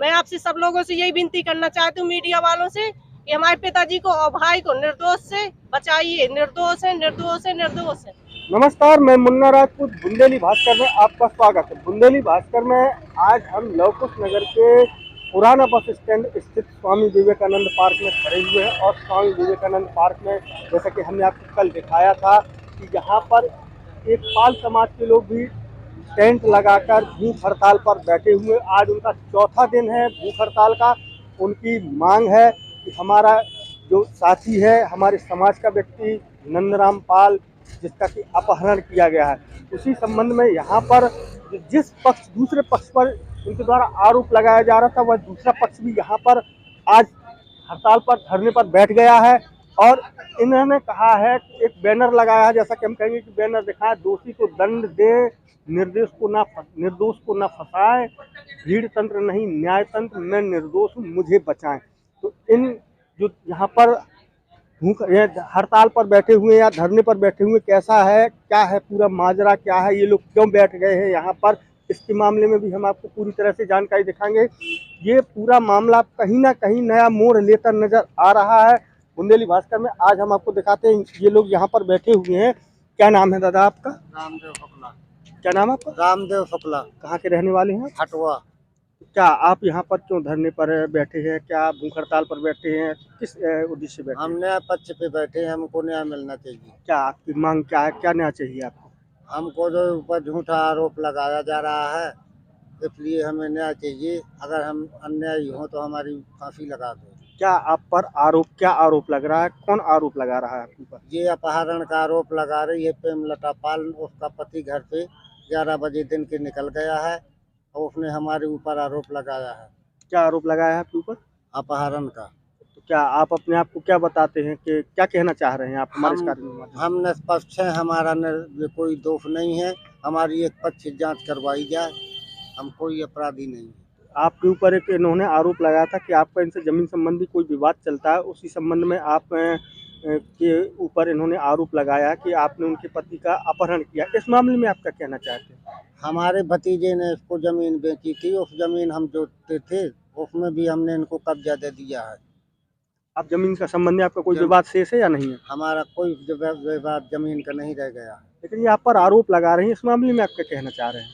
मैं आपसे सब लोगों से यही विनती करना चाहती हूँ, मीडिया वालों से, कि हमारे पिताजी को और भाई को निर्दोष से बचाइए। निर्दोष है, निर्दोष है, निर्दोष है। नमस्कार, मैं मुन्ना राजपूत बुंदेली भास्कर में आपका स्वागत है। बुंदेली भास्कर में आज हम लवकुश नगर के पुराना बस स्टैंड स्थित स्वामी विवेकानंद पार्क में खड़े हुए हैं और स्वामी विवेकानंद पार्क में जैसा कि हमने आपको कल दिखाया था कि यहाँ पर एक पाल समाज के लोग भी टेंट लगाकर भूख हड़ताल पर बैठे हुए। आज उनका चौथा दिन है भूख हड़ताल का। उनकी मांग है कि हमारा जो साथी है, हमारे समाज का व्यक्ति नंदराम पाल, जिसका कि अपहरण किया गया है, उसी संबंध में यहाँ पर जिस पक्ष दूसरे पक्ष पर उनके द्वारा आरोप लगाया जा रहा था, वह दूसरा पक्ष भी यहाँ पर आज हड़ताल पर धरने पर बैठ गया है। और इन्होंने कहा है कि एक बैनर लगाया है, जैसा कि हम कहेंगे कि बैनर दिखाएं, दोषी को दंड दे, निर्दोष को ना फंसाए, भीड़ तंत्र नहीं न्याय तंत्र, मैं निर्दोष हूँ मुझे बचाएं। तो इन जो यहाँ पर भूख हड़ताल पर बैठे हुए या धरने पर बैठे हुए, कैसा है, क्या है पूरा माजरा, क्या है, ये लोग क्यों बैठ गए हैं यहाँ पर, इसके मामले में भी हम आपको पूरी तरह से जानकारी दिखाएंगे। ये पूरा मामला कहीं ना कहीं नया मोड़ लेकर नजर आ रहा है। बुंदेली भास्कर में आज हम आपको दिखाते हैं, ये लोग यहाँ पर बैठे हुए हैं। क्या नाम है दादा आपका? रामदेव शुक्ला। क्या नाम है आपका? रामदेव शुक्ला। कहाँ के रहने वाले हैं? हटवा। क्या आप यहाँ पर क्यों धरने पर बैठे हैं? क्या भूख हड़ताल पर बैठे हैं? किस उद्देश्य से बैठे हैं? हम न्याय पक्ष पे बैठे हैं, हमको न्याय मिलना चाहिए। क्या आपकी मांग क्या है, क्या न्याय चाहिए आपको? हमको जो ऊपर झूठा आरोप लगाया जा रहा है, इसलिए हमें न्याय चाहिए। अगर हम अन्यायी हों तो हमारी फांसी लगा दो। क्या आप पर क्या आरोप लग रहा है? कौन आरोप लगा रहा है आपके ऊपर? ये अपहरण का आरोप लगा रही है प्रेमलता पाल। उसका पति घर पे 11 बजे दिन के निकल गया है और उसने हमारे ऊपर आरोप लगाया है। क्या आरोप लगाया है आपके ऊपर? अपहरण का। तो क्या आप अपने आप को क्या बताते हैं कि क्या कहना चाह रहे हैं आप हमारे इस कार्यक्रम में? हम निष्पक्ष हैं, हमारा कोई दोष नहीं है। हमारी एक पक्ष जांच करवाई जाए, हम कोई अपराधी नहीं है। आपके ऊपर एक इन्होंने आरोप लगाया था कि आपका इनसे जमीन संबंधी कोई विवाद चलता है, उसी संबंध में आप के ऊपर इन्होंने आरोप लगाया कि आपने उनके पति का अपहरण किया। इस मामले में आप क्या कहना चाहते हैं? हमारे भतीजे ने इसको जमीन बेची थी, उस जमीन हम जोतते थे, उसमें भी हमने इनको कब्जा दे दिया है। आप जमीन का संबंधी आपका कोई विवाद शेष है या नहीं है? हमारा कोई विवाद जमीन का नहीं रह गया। लेकिन ये आप पर आरोप लगा रहे हैं, इस मामले में आप क्या कहना चाह रहे हैं?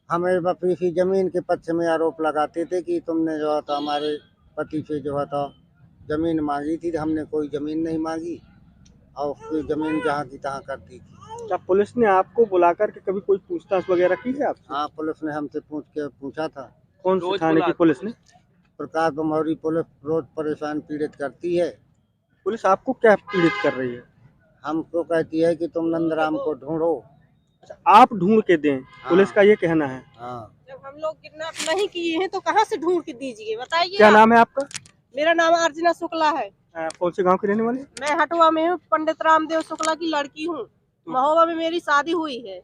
हमें इसी जमीन के पक्ष में आरोप लगाते थे कि तुमने जो है तो हमारे पति से जो है तो जमीन मांगी थी। हमने कोई जमीन नहीं मांगी और उसकी जमीन जहाँ की तहाँ कर दी थी। क्या पुलिस ने आपको बुलाकर के कभी कोई पूछताछ वगैरह की है आपसे? हाँ, पुलिस ने हमसे पूछा था। कौन से थाने की पुलिस ने? प्रकाश बमौरी पुलिस रोज परेशान पीड़ित करती है। पुलिस आपको क्या पीड़ित कर रही है? हमको कहती है कि तुम नंदराम को ढूंढो। अच्छा, आप ढूंढ के दें, पुलिस का ये कहना है। हाँ। जब हम लोग किडनैप नहीं किए हैं तो कहाँ से ढूंढ के दीजिए, बताइए। क्या नाम है आपका? मेरा नाम अर्चना शुक्ला है। कौन से गांव के रहने वाले? मैं हटवा में हूँ, पंडित रामदेव शुक्ला की लड़की हूँ। महोबा में मेरी शादी हुई है।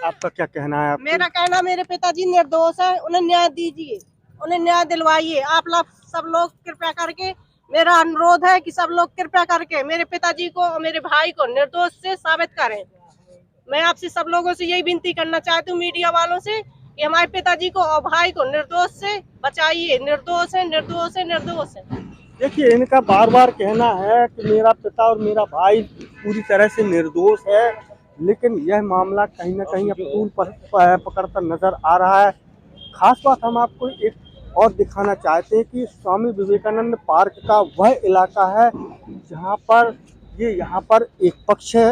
आपका क्या कहना है? मेरा कहना, मेरे पिताजी निर्दोष है, उन्हें न्याय दीजिए, उन्हें न्याय दिलवाइए। आप लोग सब लोग कृपया करके, मेरा अनुरोध है कि सब लोग कृपया करके मेरे पिताजी को और मेरे भाई को निर्दोष से साबित करें। मैं आपसे सब लोगों से यही विनती करना चाहती हूँ, मीडिया वालों से, कि हमारे पिताजी को और भाई को निर्दोष से बचाइए। निर्दोष है, निर्दोष है, निर्दोष है। देखिए, इनका बार बार कहना है कि मेरा पिता और मेरा भाई पूरी तरह से निर्दोष है, लेकिन यह मामला कहीं ना कहीं अब तूल पकड़ता नजर आ रहा है। खास बात हम आपको एक और दिखाना चाहते हैं कि स्वामी विवेकानंद पार्क का वह इलाका है जहां पर यहाँ पर एक पक्ष है,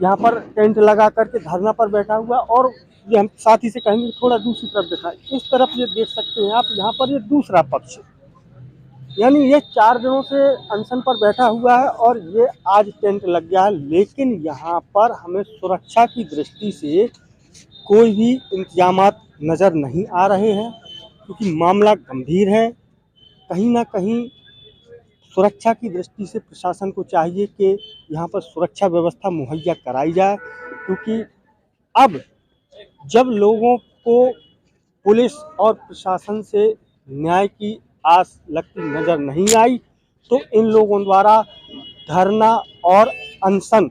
यहाँ पर टेंट लगा करके धरना पर बैठा हुआ, और ये हम साथी से कहेंगे थोड़ा दूसरी तरफ दिखाएं। इस तरफ ये देख सकते हैं आप, यहाँ पर ये दूसरा पक्ष, यानी ये 4 दिनों से अनशन पर बैठा हुआ है और ये आज टेंट लग गया है। लेकिन यहाँ पर हमें सुरक्षा की दृष्टि से कोई भी इंतजामात नज़र नहीं आ रहे हैं, क्योंकि मामला गंभीर है। कहीं ना कहीं सुरक्षा की दृष्टि से प्रशासन को चाहिए कि यहाँ पर सुरक्षा व्यवस्था मुहैया कराई जाए, क्योंकि अब जब लोगों को पुलिस और प्रशासन से न्याय की आस लगती नजर नहीं आई, तो इन लोगों द्वारा धरना और अनशन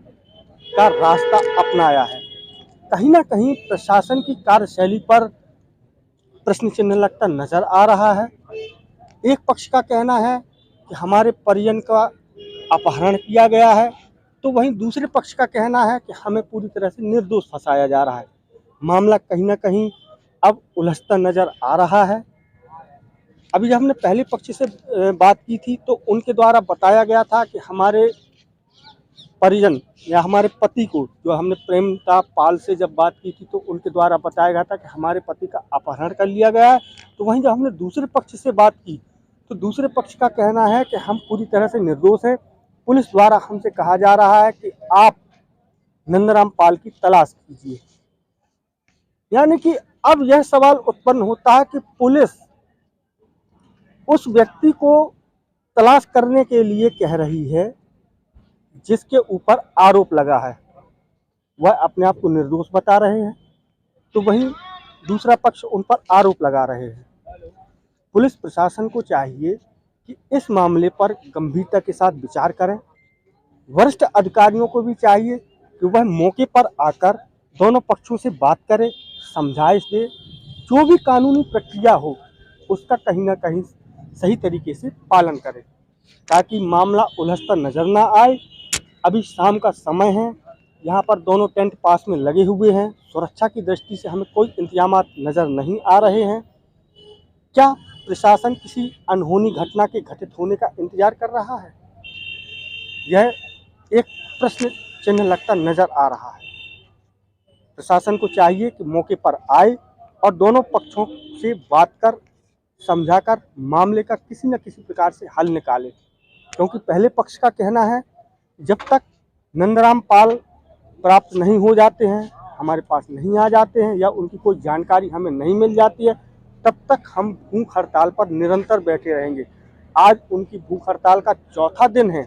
का रास्ता अपनाया है। कहीं ना कहीं प्रशासन की कार्यशैली पर प्रश्न चिन्ह लगता नजर आ रहा है। एक पक्ष का कहना है कि हमारे परिजन का अपहरण किया गया है, तो वहीं दूसरे पक्ष का कहना है कि हमें पूरी तरह से निर्दोष फंसाया जा रहा है। मामला कहीं ना कहीं अब उलझता नजर आ रहा है। अभी जब हमने पहले पक्ष से बात की थी तो उनके द्वारा बताया गया था कि हमारे परिजन या हमारे पति को, जो हमने प्रेमता पाल से जब बात की थी तो उनके द्वारा बताया गया था कि हमारे पति का अपहरण कर लिया गया है। तो वहीं जब हमने दूसरे पक्ष से बात की तो दूसरे पक्ष का कहना है कि हम पूरी तरह से निर्दोष हैं। पुलिस द्वारा हमसे कहा जा रहा है कि आप नंदराम पाल की तलाश कीजिए। यानी कि अब यह सवाल उत्पन्न होता है कि पुलिस उस व्यक्ति को तलाश करने के लिए कह रही है जिसके ऊपर आरोप लगा है, वह अपने आप को निर्दोष बता रहे हैं, तो वहीं दूसरा पक्ष उन पर आरोप लगा रहे हैं। पुलिस प्रशासन को चाहिए कि इस मामले पर गंभीरता के साथ विचार करें। वरिष्ठ अधिकारियों को भी चाहिए कि वह मौके पर आकर दोनों पक्षों से बात करें, समझाइश दे, जो भी कानूनी प्रक्रिया हो उसका कहीं ना कहीं सही तरीके से पालन करें, ताकि मामला उलझता नजर ना आए। अभी शाम का समय है, यहाँ पर दोनों टेंट पास में लगे हुए हैं। सुरक्षा की दृष्टि से हमें कोई इंतजाम नजर नहीं आ रहे हैं। क्या प्रशासन किसी अनहोनी घटना के घटित होने का इंतजार कर रहा है? यह एक प्रश्न चिन्ह लगता नजर आ रहा है। प्रशासन को चाहिए कि मौके पर आए और दोनों पक्षों से बात कर, समझाकर मामले का किसी न किसी प्रकार से हल निकाले, क्योंकि पहले पक्ष का कहना है जब तक नंदराम पाल प्राप्त नहीं हो जाते हैं, हमारे पास नहीं आ जाते हैं या उनकी कोई जानकारी हमें नहीं मिल जाती है, तब तक हम भूख हड़ताल पर निरंतर बैठे रहेंगे। आज उनकी भूख हड़ताल का चौथा दिन है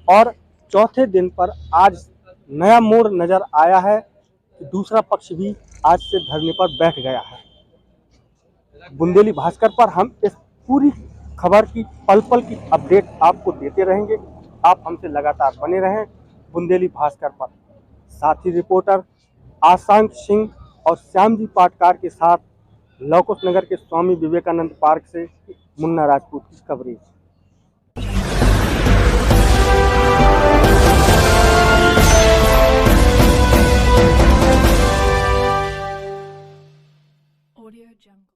और चौथे दिन पर आज नया मोड़ नजर आया है कि दूसरा पक्ष भी आज से धरने पर बैठ गया है। बुंदेली भास्कर पर हम इस पूरी खबर की पल पल की अपडेट आपको देते रहेंगे। आप हमसे लगातार बने रहें बुंदेली भास्कर पर। साथी रिपोर्टर आशांक सिंह और श्यामजी पाटकार के साथ लौकुश नगर के स्वामी विवेकानंद पार्क से मुन्ना राजपूत की कवरेज। Audio Jungle.